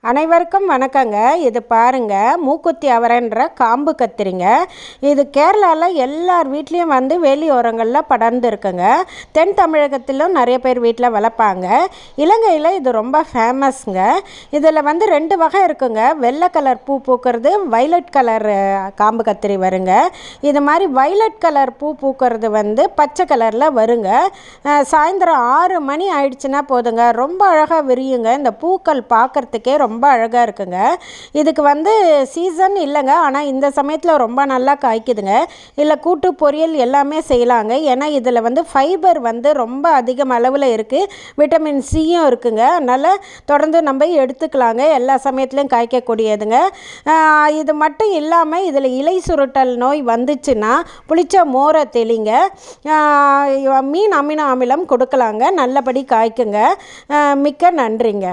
அனைவருக்கும் வணக்கங்க. இது பாருங்க, மூக்குத்தி அவரைன்ற காம்பு கத்திரிங்க. இது கேரளாவில் எல்லார் வீட்லேயும் வந்து வேலியோரங்களில் படர்ந்து இருக்குங்க. தென் தமிழகத்திலும் நிறைய பேர் வீட்டில் வளர்ப்பாங்க. இலங்கையில் இது ரொம்ப ஃபேமஸ்ங்க. இதில் வந்து 2 வகை இருக்குங்க. வெள்ளை கலர் பூ பூக்கிறது, வைலட் கலர் காம்பு கத்திரி வருங்க. இது மாதிரி வைலட் கலர் பூ பூக்கிறது வந்து பச்சை கலரில் வருங்க. சாயந்தரம் 6 மணி ஆயிடுச்சுன்னா போதுங்க, ரொம்ப அழகாக விரியுங்க. இந்த பூக்கள் பார்க்குறதுக்கே ரொம்ப அழகாக இருக்குங்க. இதுக்கு வந்து சீசன் இல்லைங்க, ஆனால் இந்த சமயத்தில் ரொம்ப நல்லா காய்க்குதுங்க. இல்லை கூட்டு பொரியல் எல்லாமே செய்யலாங்க. ஏன்னா இதில் வந்து ஃபைபர் வந்து ரொம்ப அதிகம் அளவில் இருக்குது, விட்டமின் சியும் இருக்குங்க. அதனால் தொடர்ந்து நம்ம எடுத்துக்கலாங்க. எல்லா சமயத்துலையும் காய்க்கக்கூடியதுங்க. இது மட்டும் இல்லாமல் இதில் இலை சுருட்டல் நோய் வந்துச்சுன்னா புளிச்ச மோரை தெளிங்க. மீன் அமினோ அமிலம் கொடுக்கலாங்க, நல்லபடி காய்க்குங்க. மிக்க நன்றிங்க.